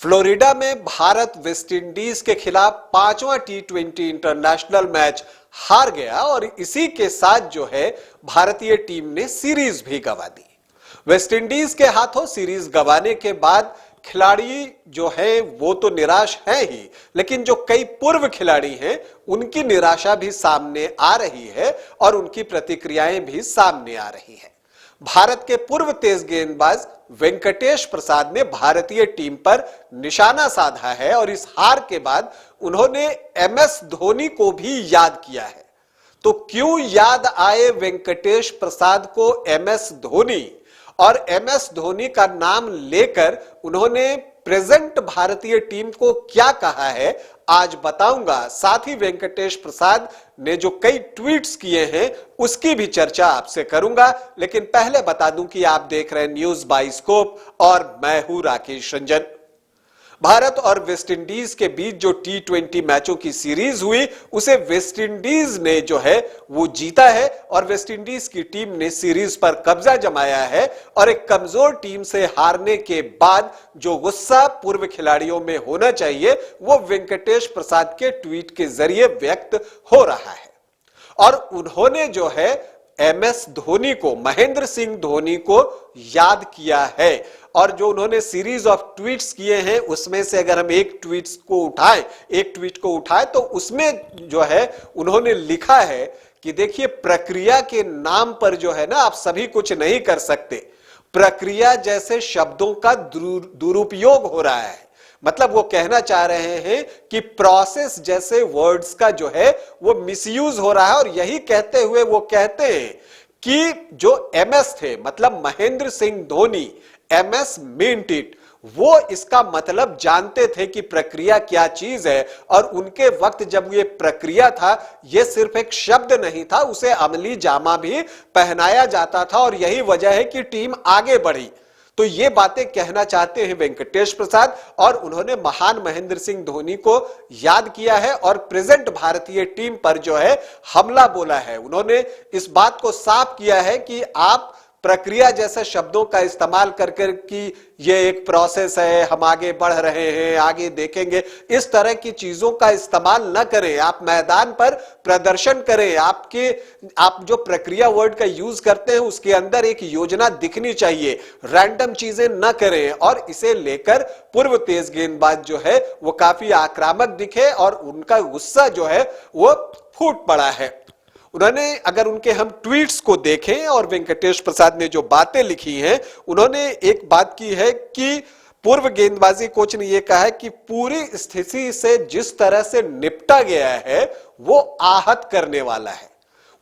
Florida में Bharat West Indies के खिलाफ पांचवा टी20 इंटरनेशनल मैच हार गया और इसी के साथ जो है भारतीय टीम ने सीरीज भी गंवा दी। वेस्टइंडीज के हाथों सीरीज गंवाने के बाद खिलाड़ी जो है वो तो निराश है ही, लेकिन जो कई पूर्व खिलाड़ी हैं उनकी निराशा भी सामने आ रही है और उनकी प्रतिक्रियाएं भी सामने आ रही है। भारत के पूर्व तेज गेंदबाज वेंकटेश प्रसाद ने भारतीय टीम पर निशाना साधा है और इस हार के बाद उन्होंने एमएस धोनी को भी याद किया है। तो क्यों याद आए वेंकटेश प्रसाद को एमएस धोनी और एमएस धोनी का नाम लेकर उन्होंने प्रेजेंट भारतीय टीम को क्या कहा है आज बताऊंगा। साथ ही वेंकटेश प्रसाद ने जो कई ट्वीट्स किए हैं उसकी भी चर्चा आपसे करूंगा, लेकिन पहले बता दूं कि आप देख रहे हैं न्यूज बाइस्कोप और मैं हूं राकेश रंजन। भारत और वेस्टइंडीज के बीच जो टी20 मैचों की सीरीज हुई उसे वेस्टइंडीज ने जो है वो जीता है और वेस्टइंडीज की टीम ने सीरीज पर कब्जा जमाया है और एक कमजोर टीम से हारने के बाद जो गुस्सा पूर्व खिलाड़ियों में होना चाहिए वो वेंकटेश प्रसाद के ट्वीट के जरिए व्यक्त हो रहा है। और उन्होंने जो है एमएस धोनी को, महेंद्र सिंह धोनी को याद किया है और जो उन्होंने सीरीज ऑफ ट्वीट्स किए हैं उसमें से अगर हम एक ट्वीट को उठाएं तो उसमें जो है उन्होंने लिखा है कि देखिए, प्रक्रिया के नाम पर जो है ना आप सभी कुछ नहीं कर सकते। प्रक्रिया जैसे शब्दों का दुरुपयोग हो रहा है। मतलब वो कहना चाह रहे हैं कि प्रोसेस जैसे वर्ड्स का जो है वो मिसयूज हो रहा है और यही कहते हुए वो कहते हैं कि जो एमएस थे, मतलब Mahendra Singh Dhoni, MS meant it, वो इसका मतलब जानते थे कि प्रक्रिया क्या चीज है और उनके वक्त जब ये प्रक्रिया था ये सिर्फ एक शब्द नहीं था, उसे अमली जामा भी पहनाया जाता था और यही वजह है कि टीम आगे बढ़ी। तो ये बातें कहना चाहते हैं वेंकटेश प्रसाद और उन्होंने महान महेंद्र सिंह धोनी को याद किया है और प्रेजेंट भारतीय टीम पर जो है हमला बोला है। उन्होंने इस बात को साफ किया है कि आप प्रक्रिया जैसे शब्दों का इस्तेमाल करके कि ये एक प्रोसेस है, हम आगे बढ़ रहे हैं, आगे देखेंगे, इस तरह की चीजों का इस्तेमाल न करें। आप मैदान पर प्रदर्शन करें। आप जो प्रक्रिया वर्ड का यूज करते हैं उसके अंदर एक योजना दिखनी चाहिए, रैंडम चीजें न करें। और इसे लेकर पूर्व तेज गेंदबाज जो है वो काफी आक्रामक दिखे और उनका गुस्सा जो है वो फूट पड़ा है। उन्होंने, अगर उनके हम ट्वीट्स को देखें और वेंकटेश प्रसाद ने जो बातें लिखी हैं, उन्होंने एक बात की है कि पूर्व गेंदबाजी कोच ने यह कहा है कि पूरी स्थिति से जिस तरह से निपटा गया है वो आहत करने वाला है।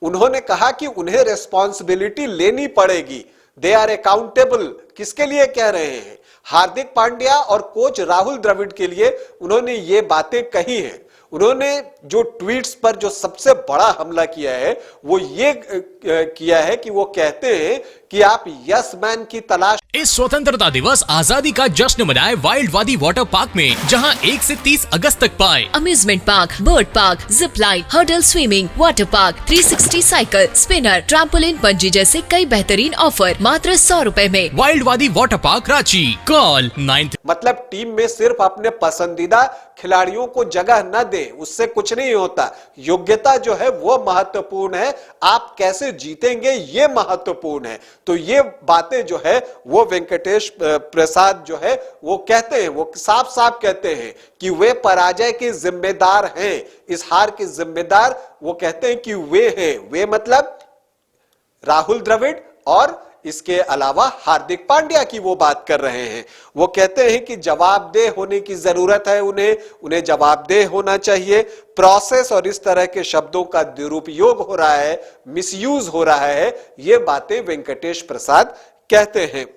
उन्होंने कहा कि उन्हें रिस्पॉन्सिबिलिटी लेनी पड़ेगी, दे आर अकाउंटेबल। किसके लिए कह रहे हैं? हार्दिक पांड्या और कोच राहुल द्रविड़ के लिए उन्होंने ये बातें कही हैं। उन्होंने जो ट्वीट्स पर जो सबसे बड़ा हमला किया है वो ये किया है कि वो कहते हैं कि आप यस मैन की तलाश। इस स्वतंत्रता दिवस आजादी का जश्न मनाए वाइल्ड वादी वाटर पार्क में, जहां 1 से 30 अगस्त तक पाए amusement park, bird park, zip line, hurdle swimming, water park, 360 cycle, spinner, trampoline, bungee जैसे कई बेहतरीन ऑफर मात्र 100 रुपए में। वाइल्ड वादी वाटर पार्क रांची। कॉल 9। मतलब टीम में सिर्फ अपने पसंदीदा खिलाड़ियों को जगह न दे, उससे कुछ नहीं होता। योग्यता जो है वो महत्वपूर्ण है, आप कैसे जीतेंगे ये महत्वपूर्ण है। तो ये बातें जो है वो वेंकटेश प्रसाद जो है वो कहते हैं, वो साफ साफ कहते हैं कि वे पराजय के जिम्मेदार हैं, इस हार के जिम्मेदार वो कहते हैं कि वे हैं। वे मतलब राहुल द्रविड़ और इसके अलावा हार्दिक पांड्या की वो बात कर रहे हैं। वो कहते हैं कि जवाबदेह होने की जरूरत है, उन्हें जवाबदेह होना चाहिए। प्रोसेस और इस तरह के शब्दों का दुरुपयोग हो रहा है, मिसयूज हो रहा है, ये बातें वेंकटेश प्रसाद कहते हैं।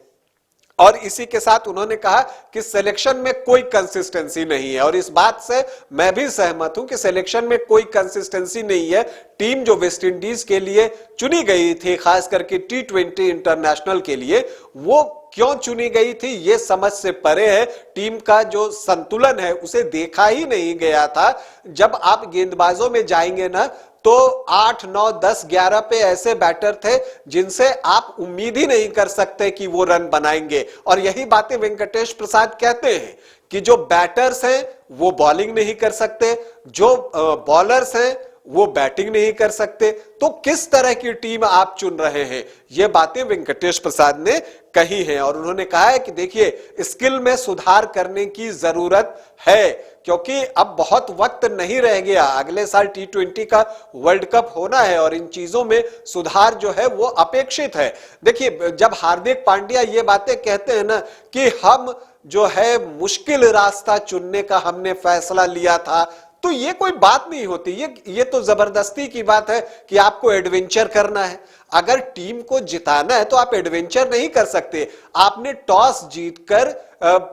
और इसी के साथ उन्होंने कहा कि सिलेक्शन में कोई कंसिस्टेंसी नहीं है और इस बात से मैं भी सहमत हूं कि सिलेक्शन में कोई कंसिस्टेंसी नहीं है। टीम जो वेस्टइंडीज के लिए चुनी गई थी, खास करके टी20 इंटरनेशनल के लिए, वो क्यों चुनी गई थी ये समझ से परे है। टीम का जो संतुलन है उसे देखा ही नहीं गया था। जब आप गेंदबाजों में जाएंगे ना तो 8, 9, 10, 11 पे ऐसे बैटर थे जिनसे आप उम्मीद ही नहीं कर सकते कि वो रन बनाएंगे। और यही बातें वेंकटेश प्रसाद कहते हैं कि जो बैटर्स हैं वो बॉलिंग नहीं कर सकते, जो बॉलर्स हैं वो बैटिंग नहीं कर सकते, तो किस तरह की टीम आप चुन रहे हैं? ये बातें वेंकटेश प्रसाद ने कही हैं और उन्होंने कहा है कि देखिए स्किल में सुधार करने की जरूरत है, क्योंकि अब बहुत वक्त नहीं रह गया, अगले साल T20 का वर्ल्ड कप होना है और इन चीजों में सुधार जो है वो अपेक्षित है। देखिए जब हार्दिक पांड्या ये बातें कहते हैं ना कि हम जो है मुश्किल रास्ता चुनने का हमने फैसला लिया था, तो ये कोई बात नहीं होती, ये तो जबरदस्ती की बात है कि आपको एडवेंचर करना है। अगर टीम को जिताना है तो आप एडवेंचर नहीं कर सकते। आपने टॉस जीतकर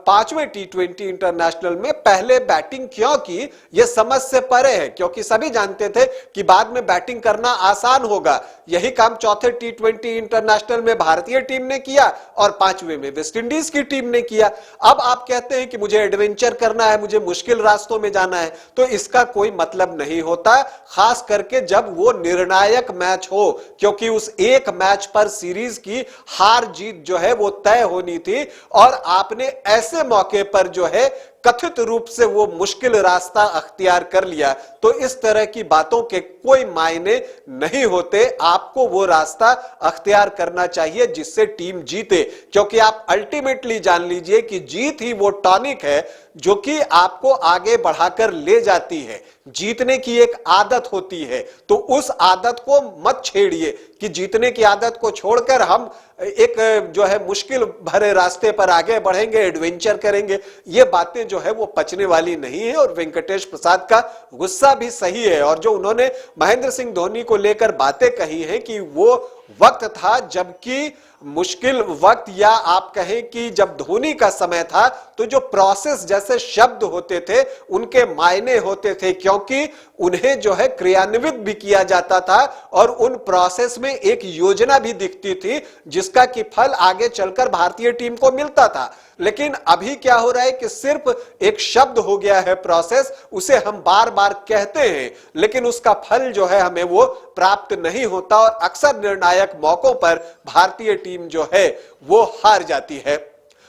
5वें T20 इंटरनेशनल में पहले बैटिंग क्यों की, यह समझ से परे है, क्योंकि सभी जानते थे कि बाद में बैटिंग करना आसान होगा। यही काम चौथे T20 इंटरनेशनल में भारतीय टीम ने किया और 5वें में वेस्ट इंडीज की टीम ने किया। अब आप कहते हैं कि मुझे एडवेंचर करना है, मुझे मुश्किल रास्तों में जाना है, तो इसका कोई मतलब नहीं होता, खास करके जब वो निर्णायक मैच हो, क्योंकि उस एक मैच पर सीरीज की हार जीत जो है वो तय होनी थी और आपने ऐसे मौके पर जो है कथित रूप से वो मुश्किल रास्ता अख्तियार कर लिया। तो इस तरह की बातों के कोई मायने नहीं होते, आपको वो रास्ता अख्तियार करना चाहिए जिससे टीम जीते, क्योंकि आप अल्टीमेटली जान लीजिए कि जीत ही वो टॉनिक है जो कि आपको आगे बढ़ाकर ले जाती है। जीतने की एक आदत होती है, तो उस आदत को मत छेड़िए कि जीतने की आदत को छोड़कर हम एक जो है मुश्किल भरे रास्ते पर आगे बढ़ेंगे, एडवेंचर करेंगे। ये बातें जो है वो पचने वाली नहीं है और वेंकटेश प्रसाद का गुस्सा भी सही है। और जो उन्होंने महेंद्र सिंह धोनी को लेकर बातें कही हैं कि वो वक्त था जबकि मुश्किल वक्त, या आप कहें कि जब धोनी का समय था तो जो प्रोसेस जैसे शब्द होते थे उनके मायने होते थे, क्योंकि उन्हें जो है क्रियान्वित भी किया जाता था और उन प्रोसेस में एक योजना भी दिखती थी जिसका कि फल आगे चलकर भारतीय टीम को मिलता था। लेकिन अभी क्या हो रहा है कि सिर्फ एक शब्द हो गया है प्रोसेस, उसे हम बार बार कहते हैं लेकिन उसका फल जो है हमें वो प्राप्त नहीं होता और अक्सर निर्णायक मौकों पर भारतीय टीम जो है वो हार जाती है।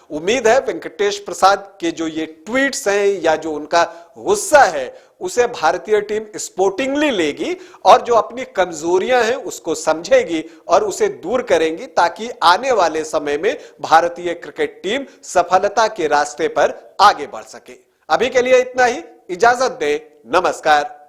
उम्मीद है वेंकटेश प्रसाद के जो ये ट्वीट्स हैं या जो उनका गुस्सा है उसे भारतीय टीम स्पोर्टिंगली लेगी और जो अपनी कमजोरियां हैं उसको समझेगी और उसे दूर करेंगी, ताकि आने वाले समय में भारतीय क्रिकेट टीम सफलता के रास्ते पर आगे बढ़ सके। अभी के लिए इतना ही, इजाजत दें, नमस्कार।